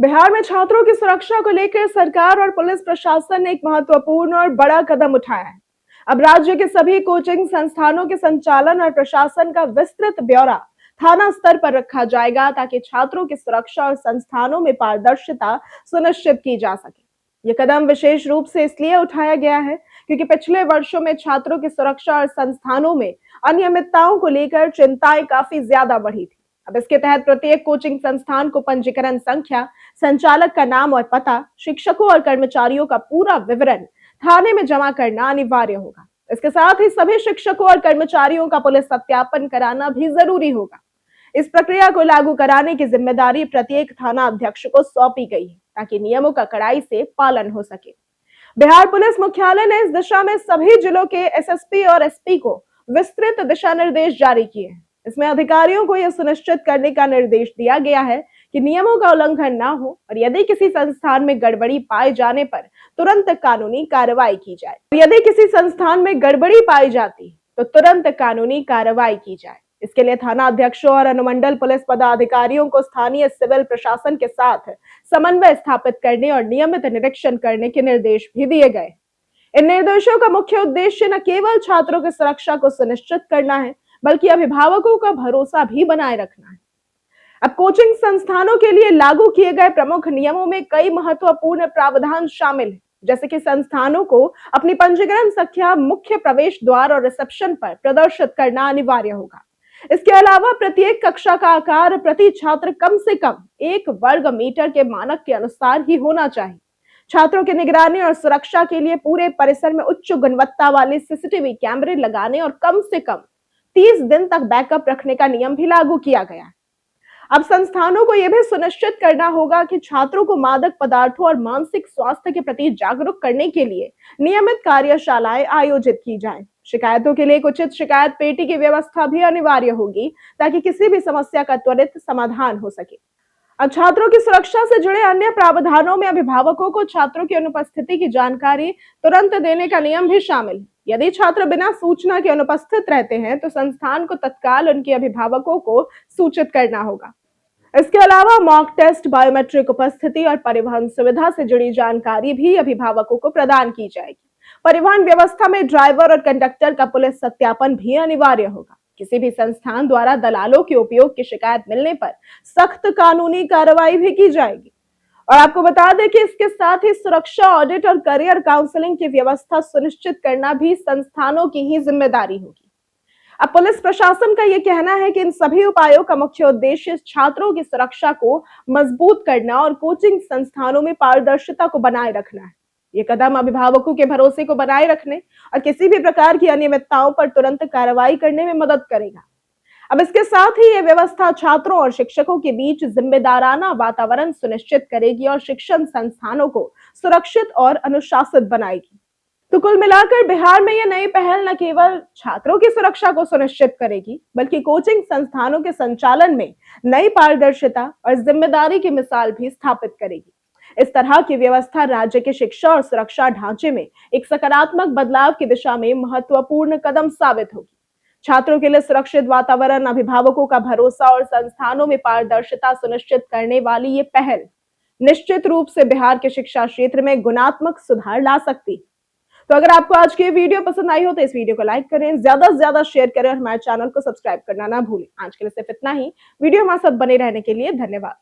बिहार में छात्रों की सुरक्षा को लेकर सरकार और पुलिस प्रशासन ने एक महत्वपूर्ण और बड़ा कदम उठाया है। अब राज्य के सभी कोचिंग संस्थानों के संचालन और प्रशासन का विस्तृत ब्यौरा थाना स्तर पर रखा जाएगा ताकि छात्रों की सुरक्षा और संस्थानों में पारदर्शिता सुनिश्चित की जा सके। ये कदम विशेष रूप से इसलिए उठाया गया है क्योंकि पिछले वर्षों में छात्रों की सुरक्षा और संस्थानों में अनियमितताओं को लेकर चिंताएं काफी ज्यादा बढ़ी थी। अब इसके तहत प्रत्येक कोचिंग संस्थान को पंजीकरण संख्या, संचालक का नाम और पता, शिक्षकों और कर्मचारियों का पूरा विवरण थाने में जमा करना अनिवार्य होगा। इसके साथ ही सभी शिक्षकों और कर्मचारियों का पुलिस सत्यापन कराना भी जरूरी होगा। इस प्रक्रिया को लागू कराने की जिम्मेदारी प्रत्येक थाना अध्यक्ष को सौंपी गई है ताकि नियमों का कड़ाई से पालन हो सके। बिहार पुलिस मुख्यालय ने इस दिशा में सभी जिलों के एसएसपी और एसपी को विस्तृत दिशा निर्देश जारी किए हैं। इसमें अधिकारियों को यह सुनिश्चित करने का निर्देश दिया गया है कि नियमों का उल्लंघन ना हो और यदि किसी संस्थान में गड़बड़ी पाए जाने पर तुरंत कानूनी कार्रवाई की जाए। यदि किसी संस्थान में गड़बड़ी पाई जाती तो तुरंत कानूनी कार्रवाई की जाए। इसके लिए थाना अध्यक्षों और अनुमंडल पुलिस पदाधिकारियों को स्थानीय सिविल प्रशासन के साथ समन्वय स्थापित करने और नियमित निरीक्षण करने के निर्देश भी दिए गए। इन निर्देशों का मुख्य उद्देश्य न केवल छात्रों की सुरक्षा को सुनिश्चित करना है, बल्कि अभिभावकों का भरोसा भी बनाए रखना है। अब कोचिंग संस्थानों के लिए लागू किए गए प्रमुख नियमों में कई महत्वपूर्ण प्रावधान शामिल हैं, जैसे कि संस्थानों को अपनी पंजीकरण संख्या मुख्य प्रवेश द्वार और रिसेप्शन पर प्रदर्शित करना अनिवार्य होगा। इसके अलावा प्रत्येक कक्षा का आकार प्रति छात्र कम से कम 1 वर्ग मीटर के मानक के अनुसार ही होना चाहिए। छात्रों की निगरानी और सुरक्षा के लिए पूरे परिसर में उच्च गुणवत्ता वाले सीसीटीवी कैमरे लगाने और कम से कम 30 दिन तक बैकअप रखने का नियम भी लागू किया गया है। अब संस्थानों को यह भी सुनिश्चित करना होगा कि छात्रों को मादक पदार्थों और मानसिक स्वास्थ्य के प्रति जागरूक करने के लिए नियमित कार्यशालाएं आयोजित की जाएं। शिकायतों के लिए एक उचित शिकायत पेटी की व्यवस्था भी अनिवार्य होगी ताकि किसी भी समस्या का त्वरित समाधान हो सके। अब छात्रों की सुरक्षा से जुड़े अन्य प्रावधानों में अभिभावकों को छात्रों की अनुपस्थिति की जानकारी तुरंत देने का नियम भी शामिल है। यदि छात्र बिना सूचना के अनुपस्थित रहते हैं तो संस्थान को तत्काल उनके अभिभावकों को सूचित करना होगा। इसके अलावा मॉक टेस्ट, बायोमेट्रिक उपस्थिति और परिवहन सुविधा से जुड़ी जानकारी भी अभिभावकों को प्रदान की जाएगी। परिवहन व्यवस्था में ड्राइवर और कंडक्टर का पुलिस सत्यापन भी अनिवार्य होगा। किसी भी संस्थान द्वारा दलालों के उपयोग की शिकायत मिलने पर सख्त कानूनी कार्रवाई भी की जाएगी। और आपको बता दें कि इसके साथ ही सुरक्षा ऑडिट और करियर काउंसलिंग की व्यवस्था सुनिश्चित करना भी संस्थानों की ही जिम्मेदारी होगी। अब पुलिस प्रशासन का यह कहना है कि इन सभी उपायों का मुख्य उद्देश्य छात्रों की सुरक्षा को मजबूत करना और कोचिंग संस्थानों में पारदर्शिता को बनाए रखना है। ये कदम अभिभावकों के भरोसे को बनाए रखने और किसी भी प्रकार की अनियमितताओं पर तुरंत कार्रवाई करने में मदद करेगा। अब इसके साथ ही ये व्यवस्था छात्रों और शिक्षकों के बीच जिम्मेदाराना वातावरण सुनिश्चित करेगी और शिक्षण संस्थानों को सुरक्षित और अनुशासित बनाएगी। तो कुल मिलाकर बिहार में यह नई पहल न केवल छात्रों की सुरक्षा को सुनिश्चित करेगी, बल्कि कोचिंग संस्थानों के संचालन में नई पारदर्शिता और जिम्मेदारी की मिसाल भी स्थापित करेगी। इस तरह की व्यवस्था राज्य के शिक्षा और सुरक्षा ढांचे में एक सकारात्मक बदलाव की दिशा में महत्वपूर्ण कदम साबित होगी। छात्रों के लिए सुरक्षित वातावरण, अभिभावकों का भरोसा और संस्थानों में पारदर्शिता सुनिश्चित करने वाली ये पहल निश्चित रूप से बिहार के शिक्षा क्षेत्र में गुणात्मक सुधार ला सकती है। तो अगर आपको आज की वीडियो पसंद आई हो तो इस वीडियो को लाइक करें, ज्यादा से ज्यादा शेयर करें और हमारे चैनल को सब्सक्राइब करना ना भूलें। आज के लिए सिर्फ इतना ही। वीडियो हमारे साथ बने रहने के लिए धन्यवाद।